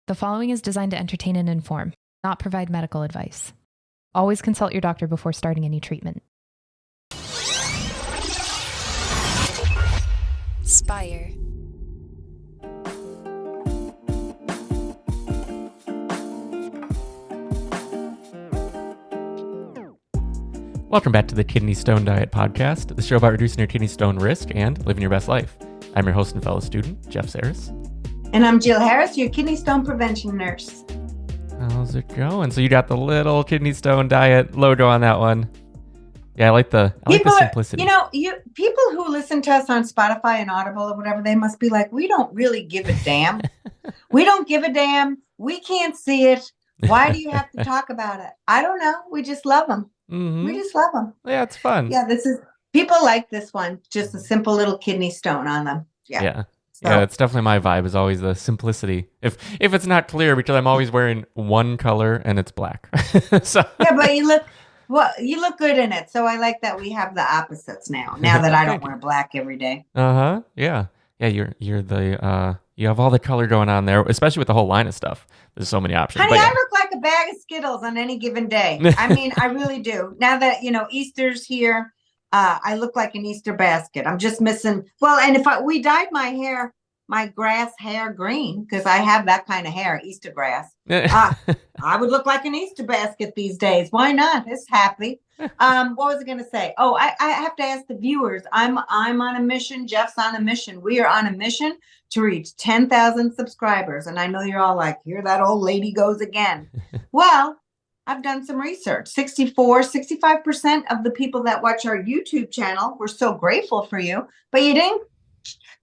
The following is designed to entertain and inform, not provide medical advice. Always consult your doctor before starting any treatment. Spire. Welcome back to the Kidney Stone Diet Podcast, the show about reducing your kidney stone risk and living your best life. I'm your host and fellow student, Jeff Saris. And I'm Jill Harris, your kidney stone prevention nurse. How's it going? So you got the little kidney stone diet logo on that one. Yeah, I like the simplicity. People who listen to us on Spotify and Audible or whatever, they must be like, we don't really give a damn. We don't give a damn. We can't see it. Why do you have to talk about it? I don't know. We just love them. Mm-hmm. We just love them. Yeah, it's fun. Yeah, people like this one. Just a simple little kidney stone on them. Yeah. Yeah, it's definitely my vibe, is always the simplicity. If it's not clear, because I'm always wearing one color and it's black. So yeah, but you look good in it. So I like that we have the opposites now that I don't wear black every day. Uh-huh. Yeah. Yeah, you're the you have all the color going on there, especially with the whole line of stuff. There's so many options. Honey, I look like a bag of Skittles on any given day. I mean, I really do. Now that, Easter's here, I look like an Easter basket. I'm just missing. Well, and we dyed my grass hair green, because I have that kind of hair, Easter grass. I would look like an Easter basket these days. Why not? It's happy. What was I going to say? Oh, I have to ask the viewers. I'm on a mission. Jeff's on a mission. We are on a mission to reach 10,000 subscribers. And I know you're all like, here that old lady goes again. Well, I've done some research. 65% of the people that watch our YouTube channel, we're so grateful for you, but you didn't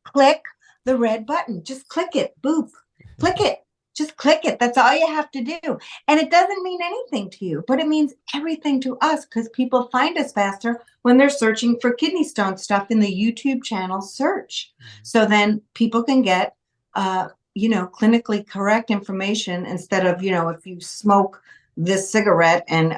click the red button. Just click it. Boop. Click it. Just click it. That's all you have to do. And it doesn't mean anything to you, but it means everything to us, because people find us faster when they're searching for kidney stone stuff in the YouTube channel search. So then people can get, clinically correct information instead of, if you smoke this cigarette and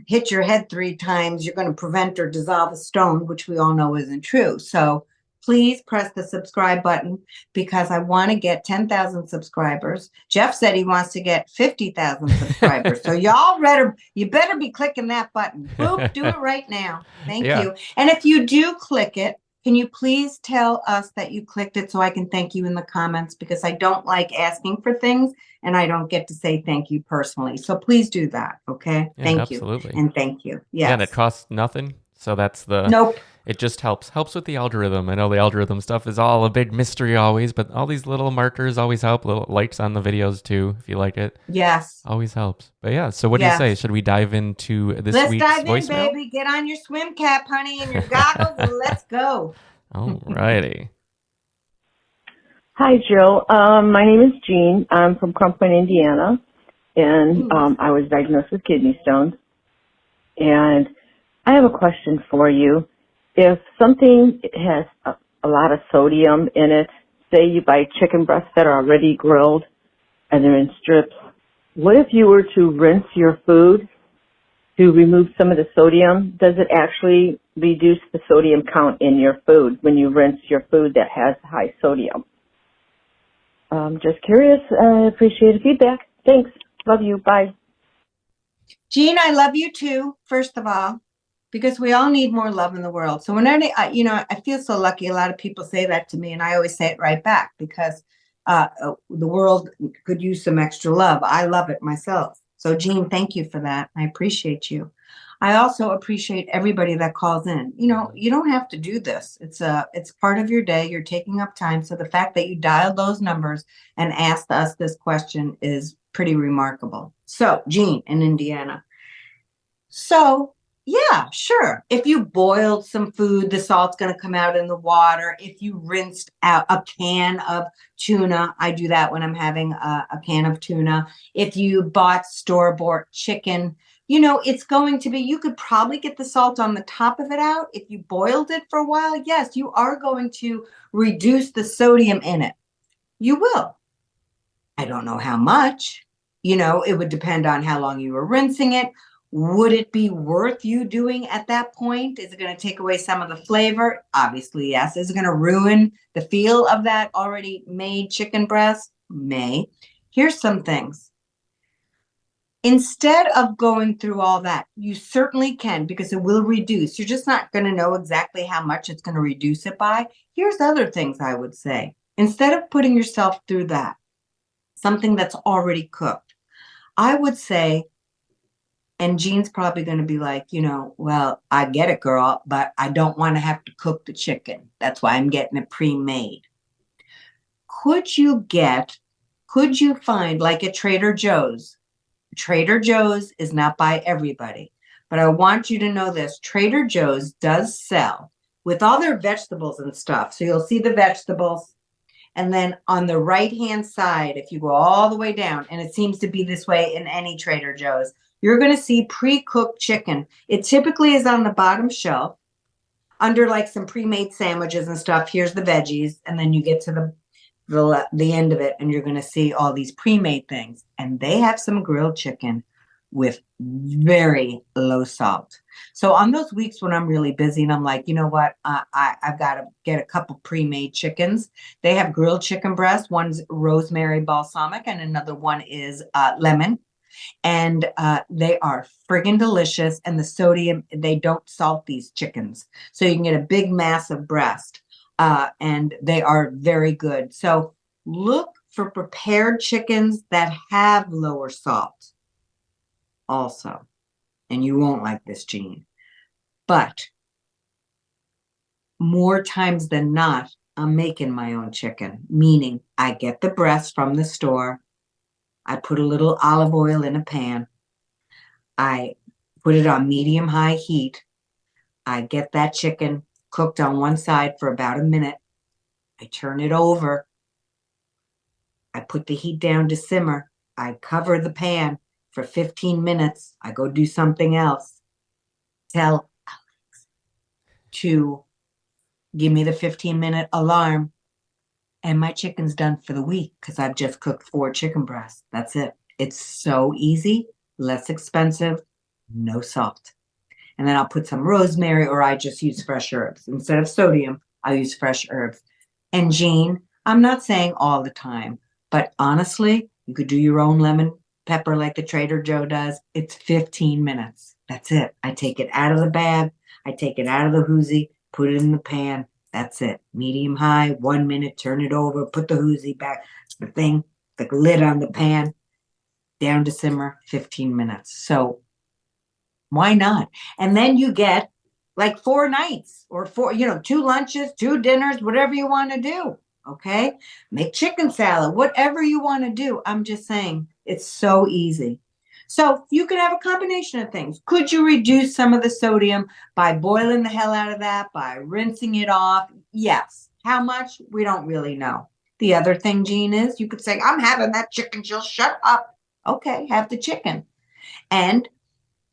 hit your head 3 times, you're going to prevent or dissolve a stone, which we all know isn't true. So please press the subscribe button, because I want to get 10,000 subscribers. Jeff said he wants to get 50,000 subscribers. So you better be clicking that button. Boop, do it right now. Thank you. And if you do click it, can you please tell us that you clicked it so I can thank you in the comments, because I don't like asking for things and I don't get to say thank you personally. So please do that. Okay. Yeah, thank absolutely. you. And thank you. Yes. Yeah, and it costs nothing. So that's the... Nope. It just helps with the algorithm. I know the algorithm stuff is all a big mystery always, but all these little markers always help. Little likes on the videos too, if you like it. Yes. Always helps. But yeah, so what do you say? Should we dive into this week's voicemail? Let's dive in, baby. Get on your swim cap, honey, and your goggles, and let's go. All righty. Hi, Jill. My name is Jean. I'm from Crumpton, Indiana, and I was diagnosed with kidney stones. And I have a question for you. If something has a lot of sodium in it, say you buy chicken breasts that are already grilled and they're in strips, what if you were to rinse your food to remove some of the sodium? Does it actually reduce the sodium count in your food when you rinse your food that has high sodium? Just curious. I appreciate the feedback. Thanks. Love you. Bye. Jean, I love you too, first of all, because we all need more love in the world. So whenever, I feel so lucky. A lot of people say that to me, and I always say it right back, because the world could use some extra love. I love it myself. So Jean, thank you for that. I appreciate you. I also appreciate everybody that calls in. You don't have to do this. It's part of your day. You're taking up time. So the fact that you dialed those numbers and asked us this question is pretty remarkable. So Jean in Indiana. So yeah, sure. If you boiled some food, the salt's going to come out in the water. If you rinsed out a can of tuna, I do that when I'm having a can of tuna. If you bought store-bought chicken, it's going to be, you could probably get the salt on the top of it out. If you boiled it for a while, yes, you are going to reduce the sodium in it. You will. I don't know how much. It would depend on how long you were rinsing it. Would it be worth you doing at that point? Is it going to take away some of the flavor? Obviously, yes. Is it going to ruin the feel of that already made chicken breast? May. Here's some things. Instead of going through all that, you certainly can, because it will reduce. You're just not going to know exactly how much it's going to reduce it by. Here's other things I would say. Instead of putting yourself through that, something that's already cooked, I would say, and Jean's probably going to be like, well, I get it, girl, but I don't want to have to cook the chicken. That's why I'm getting it pre-made. Could you find, like at Trader Joe's? Trader Joe's is not by everybody, but I want you to know this. Trader Joe's does sell with all their vegetables and stuff. So you'll see the vegetables. And then on the right-hand side, if you go all the way down, and it seems to be this way in any Trader Joe's, you're going to see pre-cooked chicken. It typically is on the bottom shelf under like some pre-made sandwiches and stuff. Here's the veggies. And then you get to the end of it, and you're going to see all these pre-made things. And they have some grilled chicken with very low salt. So on those weeks when I'm really busy and I'm like, you know what, I've got to get a couple pre-made chickens. They have grilled chicken breast. One's rosemary balsamic and another one is lemon. And they are friggin' delicious. And the sodium, they don't salt these chickens. So you can get a big massive breast. And they are very good. So look for prepared chickens that have lower salt also. And you won't like this, Jean. But more times than not, I'm making my own chicken, meaning I get the breast from the store. I put a little olive oil in a pan. I put it on medium-high heat. I get that chicken cooked on one side for about a minute. I turn it over. I put the heat down to simmer. I cover the pan for 15 minutes. I go do something else. Tell Alex to give me the 15-minute alarm, and my chicken's done for the week because I've just cooked 4 chicken breasts. That's it. It's so easy, less expensive, no salt. And then I'll put some rosemary, or I just use fresh herbs. Instead of sodium, I use fresh herbs. And Jean, I'm not saying all the time, but honestly, you could do your own lemon pepper like the Trader Joe does. It's 15 minutes. That's it. I take it out of the bag. I take it out of the hoozie, put it in the pan. That's it. Medium high, 1 minute, turn it over, put the hoozie back, the lid on the pan, down to simmer, 15 minutes. So why not? And then you get like 4 nights or 2 lunches, 2 dinners, whatever you want to do. Okay. Make chicken salad, whatever you want to do. I'm just saying it's so easy. So you could have a combination of things. Could you reduce some of the sodium by boiling the hell out of that, by rinsing it off? Yes. How much? We don't really know. The other thing, Jean, is you could say, I'm having that chicken. She'll shut up. Okay. Have the chicken. And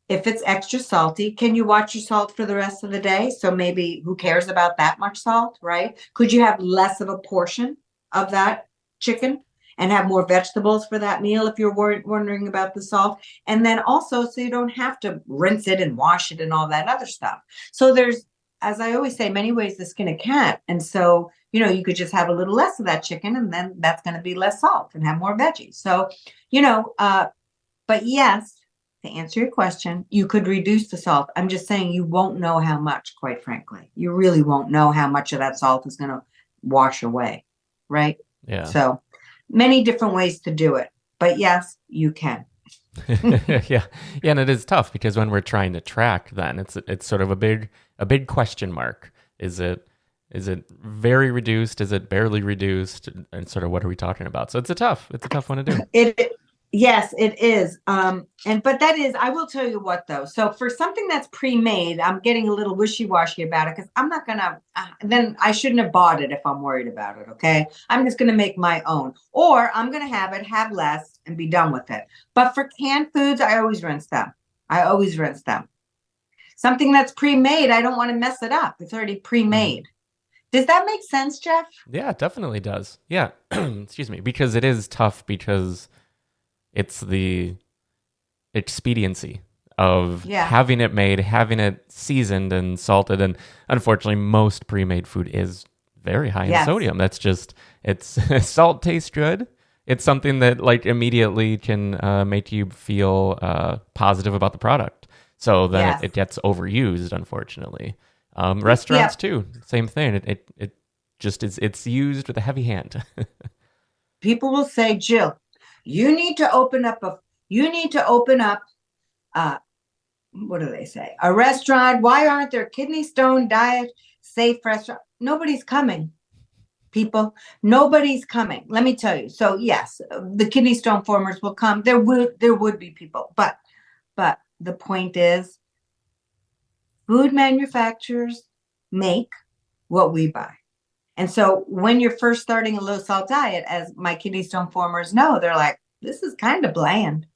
if it's extra salty, can you watch your salt for the rest of the day? So maybe who cares about that much salt, right? Could you have less of a portion of that chicken and have more vegetables for that meal if you're wondering about the salt? And then also, so you don't have to rinse it and wash it and all that other stuff. So there's, as I always say, many ways to skin a cat. And so, you could just have a little less of that chicken, and then that's going to be less salt and have more veggies. So, but yes, to answer your question, you could reduce the salt. I'm just saying you won't know how much, quite frankly. You really won't know how much of that salt is going to wash away, right? Yeah. So many different ways to do it. But yes, you can. Yeah, and it is tough because when we're trying to track, then it's sort of a big question mark. Is it very reduced? Is it barely reduced? And sort of what are we talking about? So it's a tough one to do. Yes, it is. But that is, I will tell you what though. So for something that's pre-made, I'm getting a little wishy-washy about it because I'm not going to, then I shouldn't have bought it if I'm worried about it. Okay. I'm just going to make my own, or I'm going to have less and be done with it. But for canned foods, I always rinse them. Something that's pre-made, I don't want to mess it up. It's already pre-made. Does that make sense, Jeff? Yeah, it definitely does. Yeah. Excuse me. Because it is tough because it's the expediency of having it made, having it seasoned and salted. And unfortunately, most pre-made food is very high in sodium. That's just, salt tastes good. it's something that like immediately can make you feel positive about the product. So then Yes. it gets overused, unfortunately. Restaurants Yep. too, same thing. It just is. It's used with a heavy hand. People will say, Jill, you need to open up what do they say? A restaurant. Why aren't there kidney stone diet safe restaurant? Nobody's coming, people. Nobody's coming. Let me tell you. So yes, the kidney stone formers will come. There would be people, but the point is, food manufacturers make what we buy. And so when you're first starting a low salt diet, as my kidney stone formers know, they're like, this is kind of bland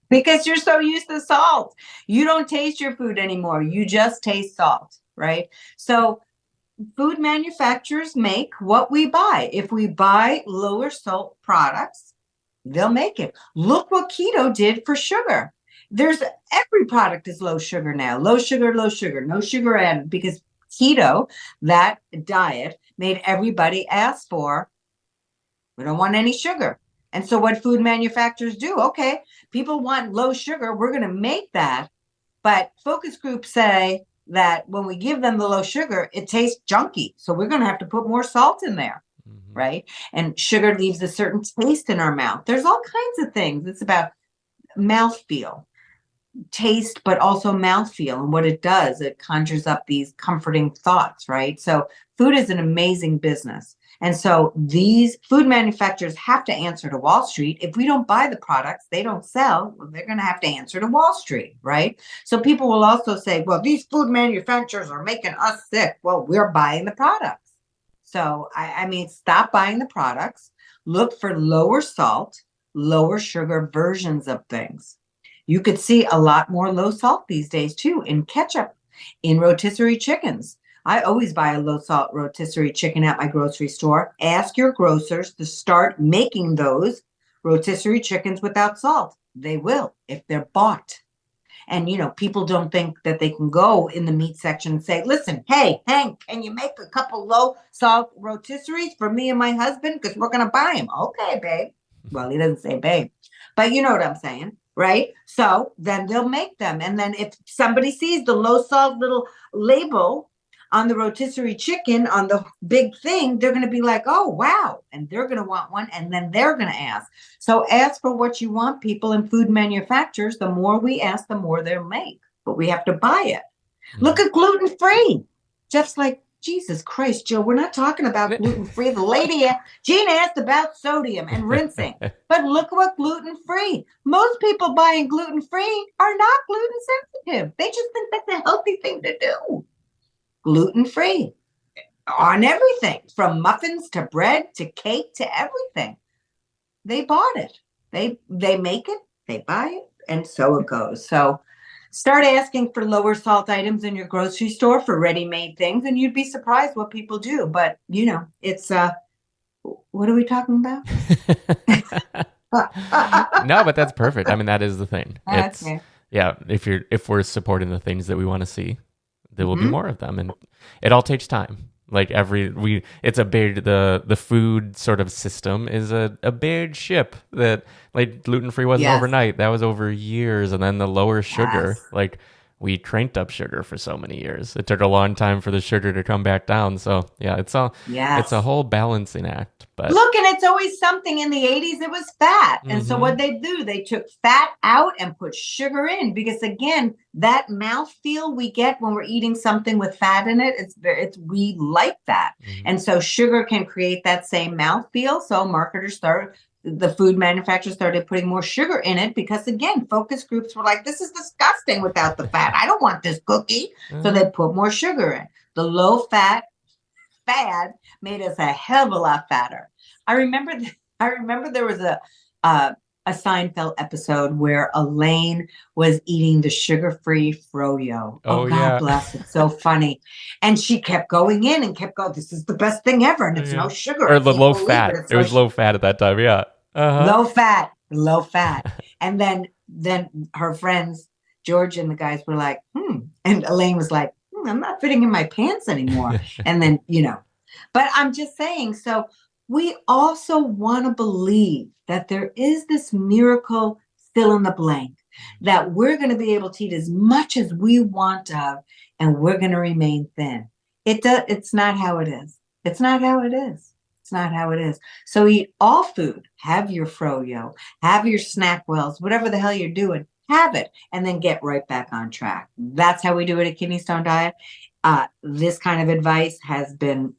because you're so used to salt. You don't taste your food anymore. You just taste salt, right? So food manufacturers make what we buy. If we buy lower salt products, they'll make it. Look what keto did for sugar. Every product is low sugar now. Low sugar, no sugar added, because keto, that diet, made everybody ask for, we don't want any sugar. And so what food manufacturers do, okay, people want low sugar, we're going to make that. But focus groups say that when we give them the low sugar, it tastes junky. So we're going to have to put more salt in there, right? And sugar leaves a certain taste in our mouth. There's all kinds of things. It's about mouthfeel, taste, but also mouthfeel. And what it does, it conjures up these comforting thoughts, right? So food is an amazing business. And so these food manufacturers have to answer to Wall Street. If we don't buy the products, they don't sell, well, they're going to have to answer to Wall Street, right? So people will also say, well, these food manufacturers are making us sick. Well, we're buying the products. So, I mean, stop buying the products. Look for lower salt, lower sugar versions of things. You could see a lot more low salt these days, too, in ketchup, in rotisserie chickens. I always buy a low salt rotisserie chicken at my grocery store. Ask your grocers to start making those rotisserie chickens without salt. They will if they're bought. And, people don't think that they can go in the meat section and say, listen, hey, Hank, can you make a couple low salt rotisseries for me and my husband? Because we're going to buy them. Okay, babe. Well, he doesn't say babe, but you know what I'm saying. Right? So then they'll make them. And then if somebody sees the low salt little label on the rotisserie chicken on the big thing, they're going to be like, oh, wow. And they're going to want one. And then they're going to ask. So ask for what you want, people. And food manufacturers, the more we ask, the more they'll make. But we have to buy it. Look at gluten-free. Jeff's like, Jesus Christ, Joe, we're not talking about gluten-free. The lady, Jean asked about sodium and rinsing, but look what gluten-free. Most people buying gluten-free are not gluten sensitive. They just think that's a healthy thing to do. Gluten-free on everything, from muffins to bread to cake to everything. They bought it. They make it, they buy it, and so it goes. So start asking for lower salt items in your grocery store for ready-made things, and you'd be surprised what people do. But, it's, what are we talking about? No, but that's perfect. I mean, that is the thing. It's, Okay. yeah, if we're supporting the things that we want to see, there will be more of them. And it all takes time. Like it's a big, the food sort of system is a big ship that, like, gluten-free wasn't overnight. That was over years. And then the lower sugar, like, we cranked up sugar for so many years. It took a long time for the sugar to come back down. So yeah, it's a whole balancing act. But look, and it's always something. In the 80s, it was fat. And so what they do, they took fat out and put sugar in, because again, that mouthfeel we get when we're eating something with fat in it, we like that. And so sugar can create that same mouthfeel. So the food manufacturers started putting more sugar in it because, again, focus groups were like, this is disgusting without the fat. I don't want this cookie. So they put more sugar in. The low fat fad made us a hell of a lot fatter. I remember there was a Seinfeld episode where Elaine was eating the sugar-free froyo. Oh, God bless. It's so funny. And she kept going in and kept going, this is the best thing ever. And it's no sugar. Or the low fat. It was low fat at that time. Yeah. Low fat. And then her friends, George and the guys, were like, And Elaine was like, I'm not fitting in my pants anymore. And then, but I'm just saying, so we also want to believe that there is this miracle fill in the blank, that we're going to be able to eat as much as we want of, and we're going to remain thin. It's not how it is. It's not how it is. It's not how it is. So eat all food, have your froyo, have your snack wells, whatever the hell you're doing, have it, and then get right back on track. That's how we do it at Kidney Stone Diet. This kind of advice has been,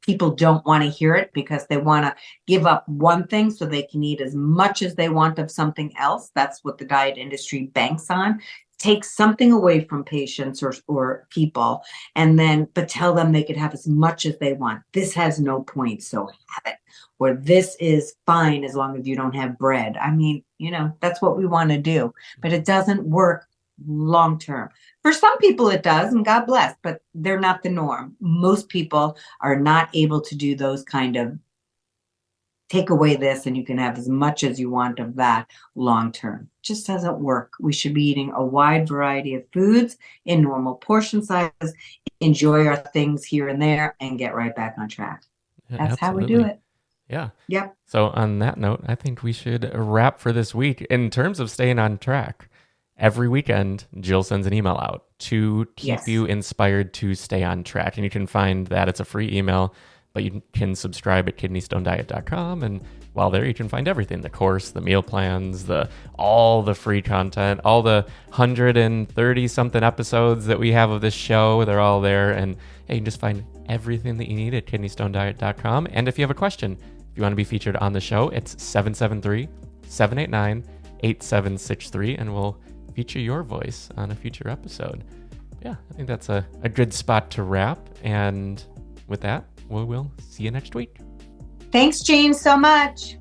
people don't want to hear it because they want to give up one thing so they can eat as much as they want of something else. That's what the diet industry banks on. Take something away from patients or people, but tell them they could have as much as they want. This has no point, so have it. Or this is fine as long as you don't have bread. I mean, that's what we want to do, but it doesn't work long term. For some people it does, and God bless, but they're not the norm. Most people are not able to do those kind of take away this and you can have as much as you want of that long term. Just doesn't work. We should be eating a wide variety of foods in normal portion sizes, enjoy our things here and there, and get right back on track. That's how we do it. Yeah. Yep. So on that note, I think we should wrap for this week. In terms of staying on track, every weekend, Jill sends an email out to keep you inspired to stay on track. And you can find that. It's a free email, but you can subscribe at kidneystonediet.com. And while there, you can find everything, the course, the meal plans, all the free content, all the 130 something episodes that we have of this show. They're all there. And you can just find everything that you need at kidneystonediet.com. And if you have a question, if you want to be featured on the show, it's 773-789-8763. And we'll feature your voice on a future episode. Yeah, I think that's a good spot to wrap. And with that, we will see you next week. Thanks, Jean, so much.